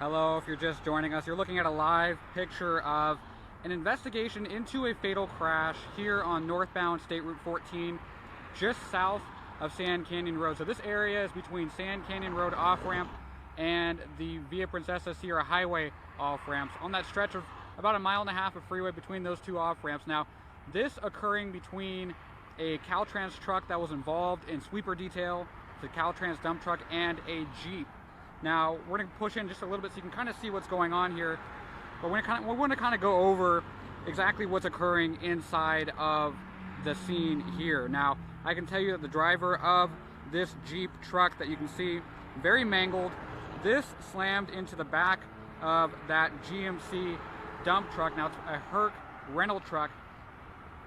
Hello, if you're just joining us, you're looking at a live picture of an investigation into a fatal crash here on northbound State Route 14, just south of Sand Canyon Road. So this area is between Sand Canyon Road off-ramp and the Via Princesa Sierra Highway off-ramps, on that stretch of about 1.5 miles of freeway between those two off-ramps. Now, this occurring between a Caltrans truck that was involved in sweeper detail, the Caltrans dump truck, and a Jeep. Now, we're going to push in just a little bit so you can kind of see what's going on here. But we want to kind of go over exactly what's occurring inside of the scene here. Now, I can tell you that the driver of this Jeep truck that you can see, very mangled. This slammed into the back of that GMC dump truck. Now, it's a Herc rental truck.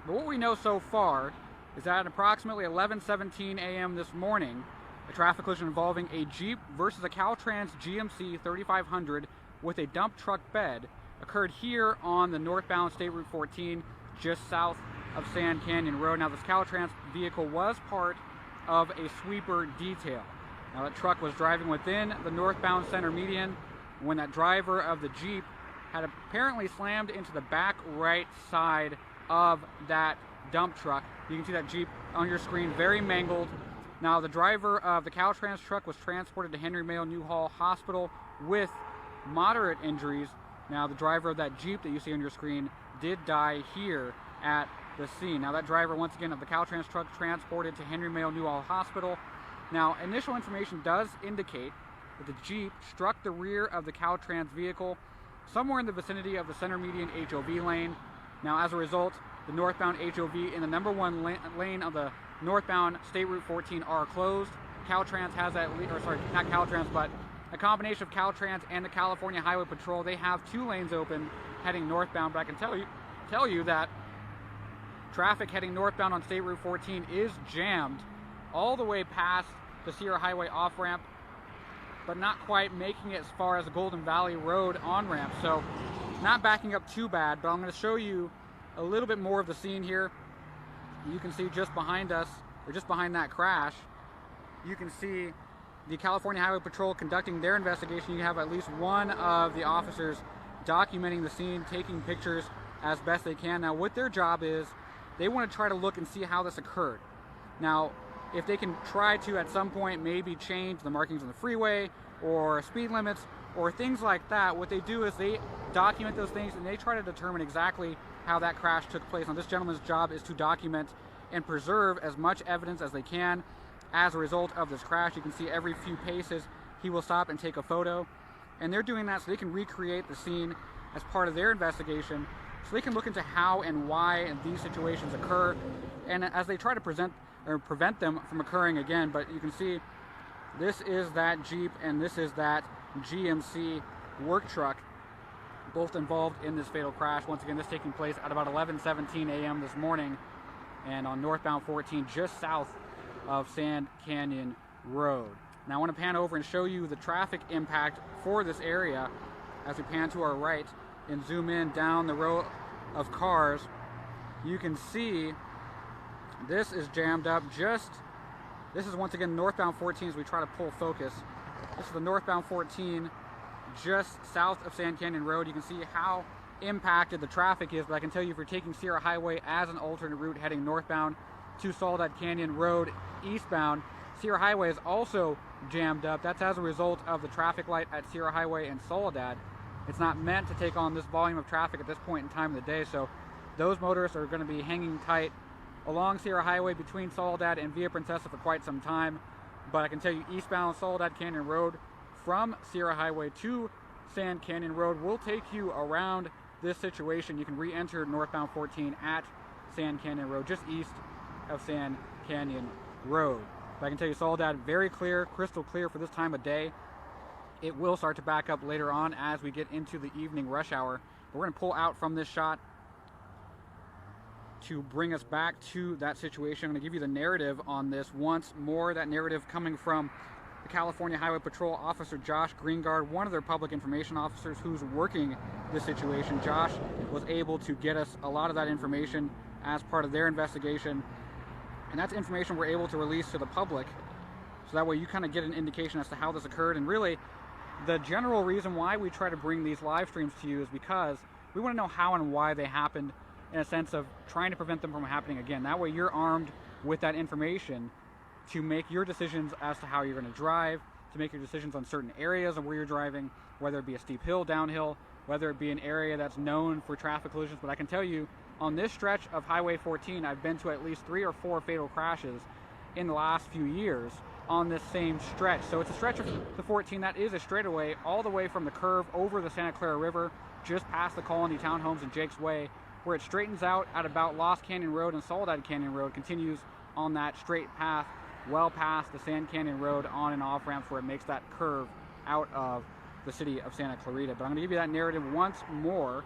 But what we know so far is that at approximately 11:17 a.m. this morning, a traffic collision involving a Jeep versus a Caltrans GMC 3500 with a dump truck bed occurred here on the northbound State Route 14, just south of Sand Canyon Road. Now, this Caltrans vehicle was part of a sweeper detail. Now, that truck was driving within the northbound center median when that driver of the Jeep had apparently slammed into the back right side of that dump truck. You can see that Jeep on your screen, very mangled. Now, the driver of the Caltrans truck was transported to Henry Mayo Newhall Hospital with moderate injuries. Now, the driver of that Jeep that you see on your screen did die here at the scene. Now, that driver, once again, of the Caltrans truck, transported to Henry Mayo Newhall Hospital. Now, initial information does indicate that the Jeep struck the rear of the Caltrans vehicle somewhere in the vicinity of the center median HOV lane. Now, as a result, the northbound HOV in the number one lane of the northbound State Route 14 are closed. Caltrans has that, or sorry, not Caltrans, but a combination of Caltrans and the California Highway Patrol. They have 2 lanes open heading northbound, but I can tell you that traffic heading northbound on State Route 14 is jammed all the way past the Sierra Highway off-ramp, but not quite making it as far as the Golden Valley Road on-ramp. So not backing up too bad, but I'm going to show you a little bit more of the scene here. You can see just behind us, or just behind that crash, you can see the California Highway Patrol conducting their investigation. You have at least one of the officers documenting the scene, taking pictures as best they can. Now, what their job is, they want to try to look and see how this occurred. Now, if they can try to, at some point, maybe change the markings on the freeway or speed limits or things like that, what they do is they document those things and they try to determine exactly how that crash took place. Now, this gentleman's job is to document and preserve as much evidence as they can as a result of this crash. You can see every few paces he will stop and take a photo, and they're doing that so they can recreate the scene as part of their investigation, so they can look into how and why these situations occur, and as they try to prevent them from occurring again. But you can see this is that Jeep and this is that GMC work truck, both involved in this fatal crash. Once again, this taking place at about 11:17 a.m. this morning, and on northbound 14, just south of Sand Canyon Road. Now, I want to pan over and show you the traffic impact for this area as we pan to our right and zoom in down the row of cars. You can see this is jammed up. This is once again northbound 14 as we try to pull focus. This is the northbound 14 just south of Sand Canyon Road. You can see how impacted the traffic is, but I can tell you, if you're taking Sierra Highway as an alternate route heading northbound to Soledad Canyon Road eastbound, Sierra Highway is also jammed up. That's as a result of the traffic light at Sierra Highway and Soledad. It's not meant to take on this volume of traffic at this point in time of the day, so those motorists are going to be hanging tight along Sierra Highway between Soledad and Via Princesa for quite some time. But I can tell you, eastbound Soledad Canyon Road from Sierra Highway to Sand Canyon Road will take you around this situation. You can re-enter northbound 14 at Sand Canyon Road, just east of Sand Canyon Road. But I can tell you, Soledad, very clear, crystal clear for this time of day. It will start to back up later on as we get into the evening rush hour. But we're going to pull out from this shot to bring us back to that situation. I'm going to give you the narrative on this once more. That narrative coming from the California Highway Patrol Officer Josh Greengard, one of their public information officers who's working this situation. Josh was able to get us a lot of that information as part of their investigation, and that's information we're able to release to the public, so that way you kind of get an indication as to how this occurred. And really, the general reason why we try to bring these live streams to you is because we want to know how and why they happened, in a sense of trying to prevent them from happening again. That way you're armed with that information to make your decisions as to how you're going to drive, to make your decisions on certain areas of where you're driving, whether it be a steep hill, downhill, whether it be an area that's known for traffic collisions. But I can tell you, on this stretch of Highway 14, I've been to at least 3 or 4 fatal crashes in the last few years on this same stretch. So it's a stretch of the 14 that is a straightaway all the way from the curve over the Santa Clara River, just past the Colony Townhomes and Jake's Way, where it straightens out at about Lost Canyon Road and Soledad Canyon Road, continues on that straight path well past the Sand Canyon Road on and off ramps where it makes that curve out of the city of Santa Clarita. But I'm going to give you that narrative once more.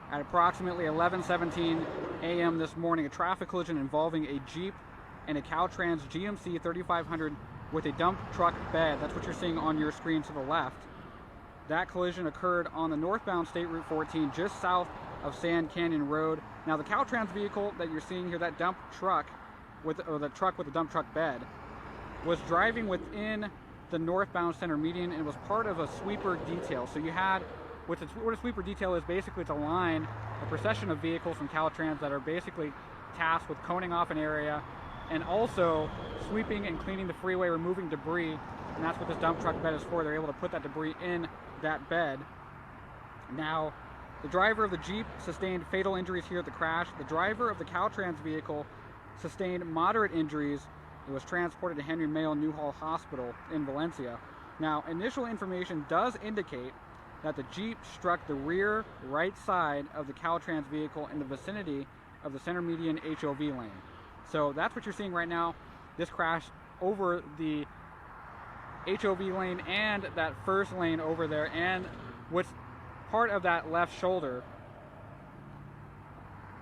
At approximately 11:17 a.m. this morning, a traffic collision involving a Jeep and a Caltrans GMC 3500 with a dump truck bed. That's what you're seeing on your screen to the left. That collision occurred on the northbound State Route 14, just south of Sand Canyon Road. Now, the Caltrans vehicle that you're seeing here, that dump truck, the truck with the dump truck bed, was driving within the northbound center median and was part of a sweeper detail. So you had, what a sweeper detail is, basically to line a procession of vehicles from Caltrans that are basically tasked with coning off an area and also sweeping and cleaning the freeway, removing debris, and that's what this dump truck bed is for. They're able to put that debris in that bed. Now, the driver of the Jeep sustained fatal injuries here at the crash. The driver of the Caltrans vehicle sustained moderate injuries. It was transported to Henry Mayo Newhall Hospital in Valencia. Now, initial information does indicate that the Jeep struck the rear right side of the Caltrans vehicle in the vicinity of the center median HOV lane. So that's what you're seeing right now. This crash over the HOV lane and that first lane over there, and what's part of that left shoulder.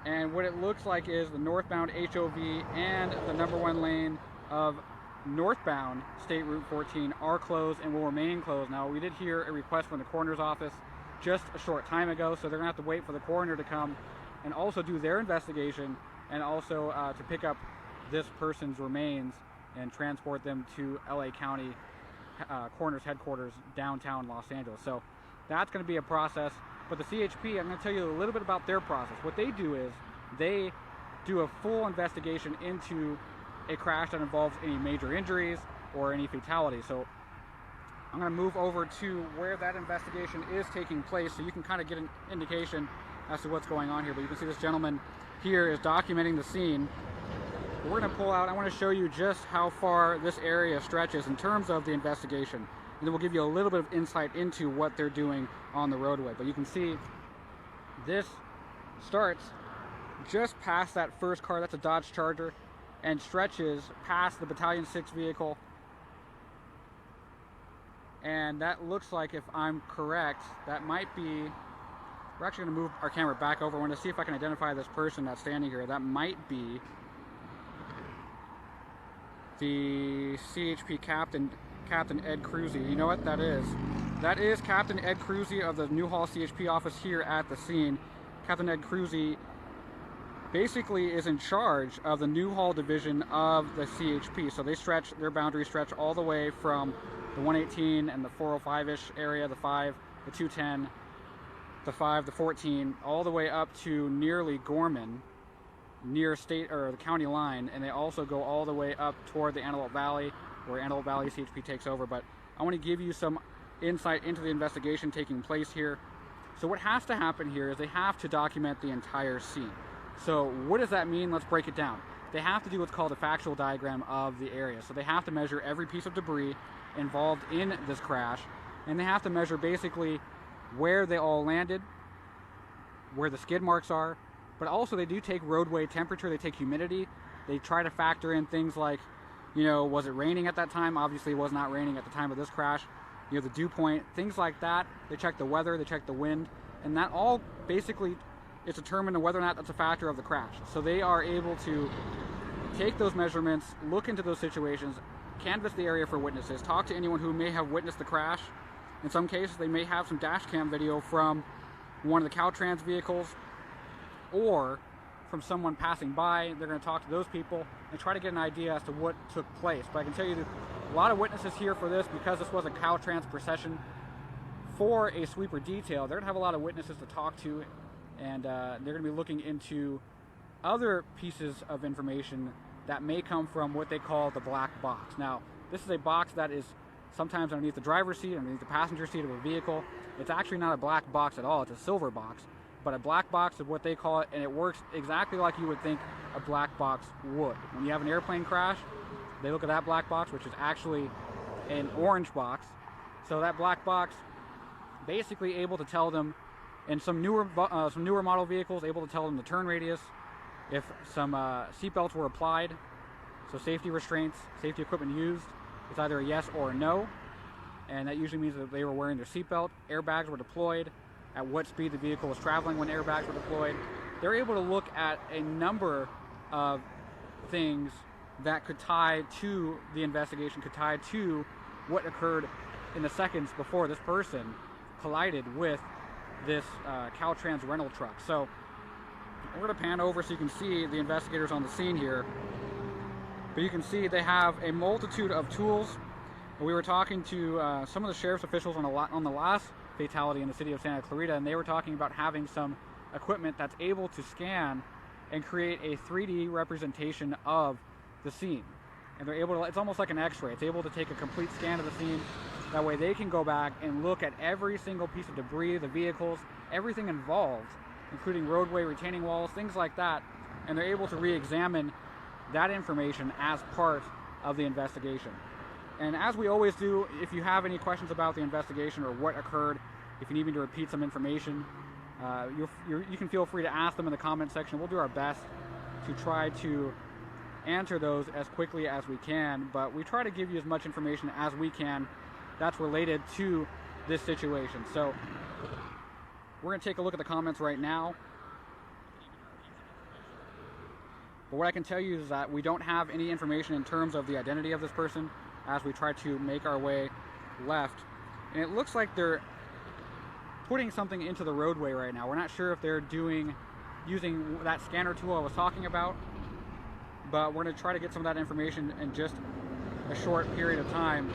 And what it looks like is the northbound HOV and the #1 lane of northbound State Route 14 are closed and will remain closed. Now, we did hear a request from the coroner's office just a short time ago, so they're gonna have to wait for the coroner to come and also do their investigation, and also to pick up this person's remains and transport them to LA County coroner's headquarters downtown Los Angeles. So that's going to be a process. But the CHP, I'm going to tell you a little bit about their process. What they do is they do a full investigation into a crash that involves any major injuries or any fatalities. So I'm going to move over to where that investigation is taking place so you can kind of get an indication as to what's going on here. But you can see this gentleman here is documenting the scene. We're going to pull out, I want to show you just how far this area stretches in terms of the investigation. And then we'll give you a little bit of insight into what they're doing on the roadway. But you can see this starts just past that first car, that's a Dodge Charger, and stretches past the Battalion 6 vehicle. And that looks like, if I'm correct, that might be, we're actually going to move our camera back over. I want to see if I can identify this person that's standing here. That might be the CHP Captain Ed Cruzy. You know what that is? That is Captain Ed Cruzy of the Newhall CHP office here at the scene. Captain Ed Cruzy basically is in charge of the Newhall division of the CHP. So they stretch, their boundaries stretch all the way from the 118 and the 405-ish area, the 5, the 210, the 5, the 14, all the way up to nearly Gorman, near state or the county line, and they also go all the way up toward the Antelope Valley, where Antelope Valley CHP takes over. But I want to give you some insight into the investigation taking place here. So what has to happen here is they have to document the entire scene. So what does that mean? Let's break it down. They have to do what's called a factual diagram of the area. So they have to measure every piece of debris involved in this crash, and they have to measure basically where they all landed, where the skid marks are, but also they do take roadway temperature, they take humidity, they try to factor in things like, you know, was it raining at that time? Obviously it was not raining at the time of this crash. You know, the dew point, things like that. They check the weather, they check the wind, and that all basically is determined on whether or not that's a factor of the crash. So they are able to take those measurements, look into those situations, canvass the area for witnesses, talk to anyone who may have witnessed the crash. In some cases, they may have some dash cam video from one of the Caltrans vehicles or from someone passing by. They're going to talk to those people and try to get an idea as to what took place. But I can tell you that lot of witnesses here for this because this was a Caltrans procession for a sweeper detail. They're going to have a lot of witnesses to talk to, and they're going to be looking into other pieces of information that may come from what they call the black box. Now, this is a box that is sometimes underneath the driver's seat, underneath the passenger seat of a vehicle. It's actually not a black box at all, it's a silver box. But a black box is what they call it, and it works exactly like you would think a black box would. When you have an airplane crash, they look at that black box, which is actually an orange box. So that black box basically able to tell them, in some newer model vehicles, able to tell them the turn radius, if some seatbelts were applied, so safety restraints, safety equipment used. It's either a yes or a no, and that usually means that they were wearing their seatbelt, airbags were deployed, at what speed the vehicle was traveling when airbags were deployed. They're able to look at a number of things that could tie to the investigation, could tie to what occurred in the seconds before this person collided with this Caltrans rental truck. So we're going to pan over so you can see the investigators on the scene here. But you can see they have a multitude of tools. We were talking to some of the sheriff's officials on the last fatality in the city of Santa Clarita, and they were talking about having some equipment that's able to scan and create a 3D representation of the scene. And they're able to, it's almost like an x-ray. It's able to take a complete scan of the scene. That way they can go back and look at every single piece of debris, the vehicles, everything involved, including roadway retaining walls, things like that, and they're able to re-examine that information as part of the investigation. And as we always do, if you have any questions about the investigation or what occurred, if you need me to repeat some information, you can feel free to ask them in the comment section. We'll do our best to try to answer those as quickly as we can, but we try to give you as much information as we can that's related to this situation. So we're going to take a look at the comments right now. But what I can tell you is that we don't have any information in terms of the identity of this person as we try to make our way left. And it looks like they're putting something into the roadway right now. We're not sure if they're using that scanner tool I was talking about, but we're going to try to get some of that information in just a short period of time.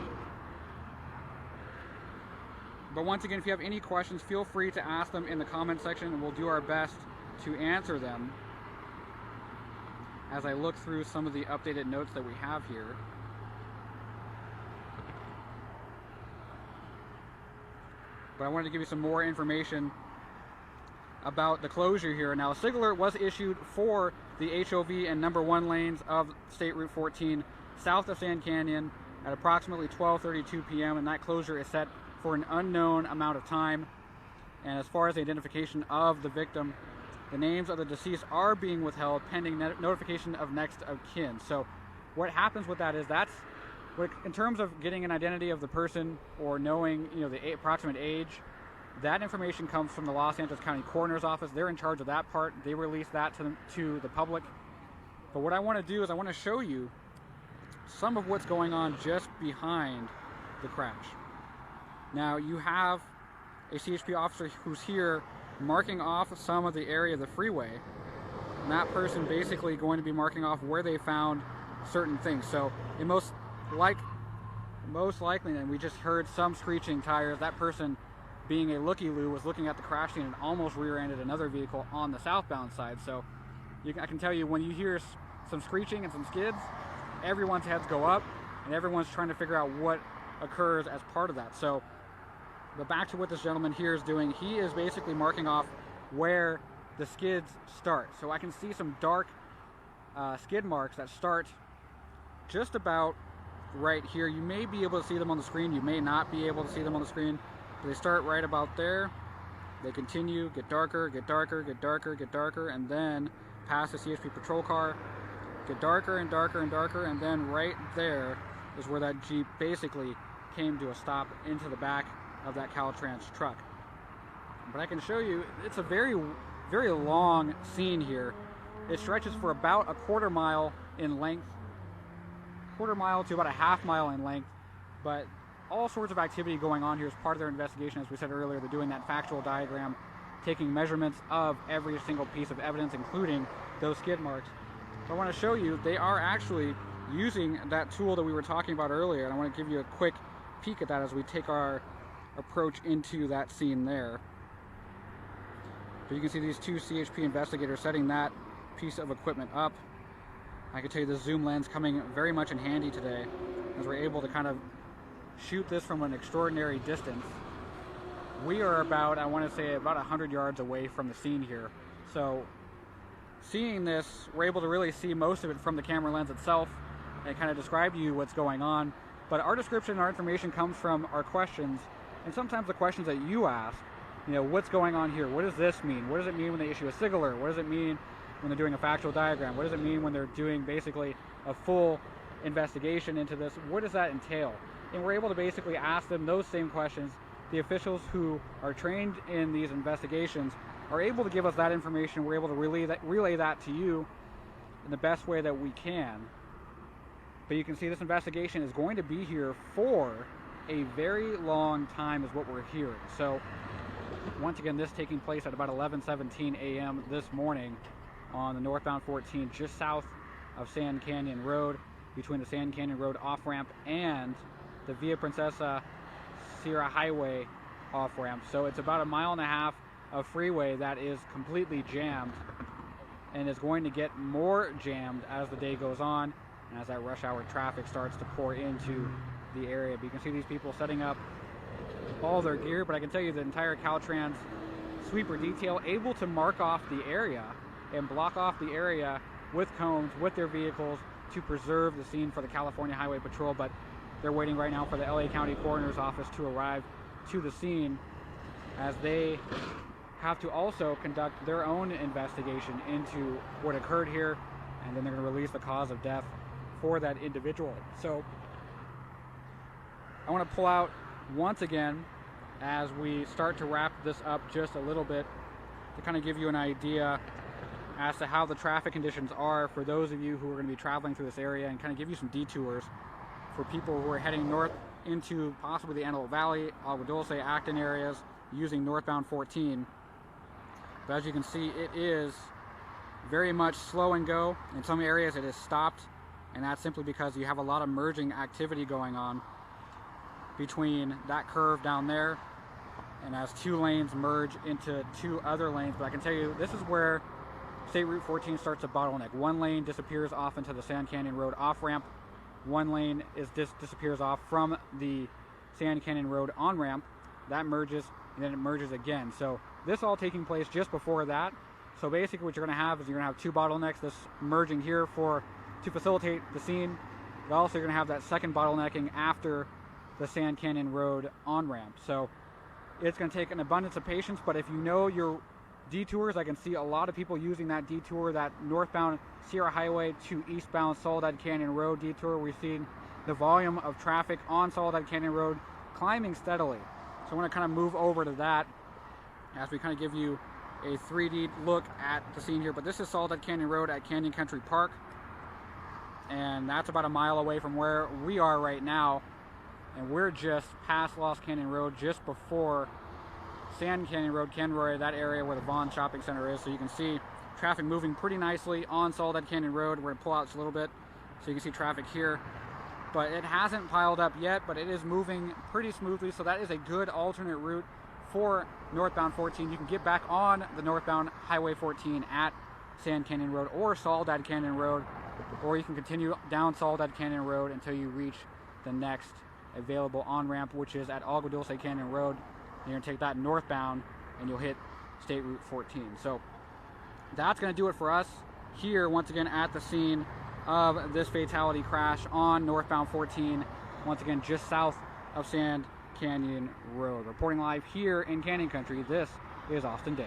But once again, if you have any questions, feel free to ask them in the comment section, and we'll do our best to answer them as I look through some of the updated notes that we have here. But I wanted to give you some more information about the closure here. Now, a signal alert was issued for the HOV and number 1 lanes of State Route 14 south of Sand Canyon at approximately 12:32 p.m. and that closure is set for an unknown amount of time. And as far as the identification of the victim, the names of the deceased are being withheld pending notification of next of kin. So what happens with that is in terms of getting an identity of the person or knowing, the approximate age, that information comes from the Los Angeles County Coroner's Office. They're in charge of that part. They release that to the public. But what I want to do is I want to show you some of what's going on just behind the crash. Now, you have a CHP officer who's here marking off some of the area of the freeway, and that person basically going to be marking off where they found certain things. So it most likely, and we just heard some screeching tires, that person, being a looky-loo, was looking at the crash scene and almost rear-ended another vehicle on the southbound side. So I can tell you, when you hear some screeching and some skids, everyone's heads go up and everyone's trying to figure out what occurs as part of that. So, but back to what this gentleman here is doing, he is basically marking off where the skids start. So I can see some dark skid marks that start just about right here. You may be able to see them on the screen, you may not be able to see them on the screen, but they start right about there. They continue, get darker, get darker, get darker, get darker, and then past the CHP patrol car, get darker and darker and darker, and then right there is where that Jeep basically came to a stop into the back of that Caltrans truck. But I can show you, it's a very, very long scene here. It stretches for about a quarter mile in length, quarter mile to about a half mile in length, but all sorts of activity going on here as part of their investigation. As we said earlier, they're doing that factual diagram, taking measurements of every single piece of evidence, including those skid marks. So I want to show you, they are actually using that tool that we were talking about earlier, and I want to give you a quick peek at that as we take our approach into that scene there. But you can see these two CHP investigators setting that piece of equipment up. I can tell you the zoom lens coming very much in handy today, as we're able to kind of shoot this from an extraordinary distance. We are about, I want to say, about 100 yards away from the scene here. So seeing this, we're able to really see most of it from the camera lens itself and kind of describe to you what's going on. But our description and our information comes from our questions, and sometimes the questions that you ask. You know, what's going on here? What does this mean? What does it mean when they issue a SIG alert? What does it mean when they're doing a factual diagram? What does it mean when they're doing basically a full investigation into this? What does that entail? And we're able to basically ask them those same questions. The officials who are trained in these investigations are able to give us that information. We're able to relay that to you in the best way that we can. But you can see this investigation is going to be here for a very long time is what we're hearing. So once again, this taking place at about 11:17 a.m. this morning on the northbound 14, just south of Sand Canyon Road, between the Sand Canyon Road off-ramp and the Via Princesa Sierra Highway off-ramp. So it's about 1.5 miles of freeway that is completely jammed, and is going to get more jammed as the day goes on and as that rush hour traffic starts to pour into the area. But you can see these people setting up all their gear, but I can tell you the entire Caltrans sweeper detail able to mark off the area and block off the area with cones with their vehicles to preserve the scene for the California Highway Patrol. But they're waiting right now for the LA County Coroner's Office to arrive to the scene, as they have to also conduct their own investigation into what occurred here, and then they're going to release the cause of death for that individual. So I want to pull out once again as we start to wrap this up just a little bit to kind of give you an idea as to how the traffic conditions are for those of you who are going to be traveling through this area, and kind of give you some detours for people who are heading north into possibly the Antelope Valley, Agua Dulce, Acton areas using northbound 14. But as you can see, it is very much slow and go. In some areas it is stopped, and that's simply because you have a lot of merging activity going on between that curve down there, and as two lanes merge into two other lanes. But I can tell you, this is where State Route 14 starts to bottleneck. One lane disappears off into the Sand Canyon Road off-ramp. One lane disappears off from the Sand Canyon Road on-ramp. That merges, and then it merges again. So this all taking place just before that. So basically what you're going to have is you're going to have two bottlenecks, this merging here to facilitate the scene, but also you're going to have that second bottlenecking after the Sand Canyon Road on-ramp. So it's going to take an abundance of patience, but if you know your detours, I can see a lot of people using that detour, that northbound Sierra Highway to eastbound Soledad Canyon Road detour. We've seen the volume of traffic on Soledad Canyon Road climbing steadily. So I want to kind of move over to that as we kind of give you a 3D look at the scene here. But this is Soledad Canyon Road at Canyon Country Park, and that's about 1 mile away from where we are right now. And we're just past Lost Canyon Road, just before Sand Canyon Road, Kenroy, that area where the Vaughn Shopping Center is. So you can see traffic moving pretty nicely on Soledad Canyon Road. We're going to pull out just a little bit so you can see traffic here. But it hasn't piled up yet, but it is moving pretty smoothly. So that is a good alternate route for northbound 14. You can get back on the northbound Highway 14 at Sand Canyon Road or Soledad Canyon Road, or you can continue down Soledad Canyon Road until you reach the next available on-ramp, which is at Agua Dulce Canyon Road. You're going to take that northbound and you'll hit State Route 14. So that's going to do it for us here once again at the scene of this fatality crash on northbound 14, once again just south of Sand Canyon Road. Reporting live here in Canyon Country, this is Austin Dave.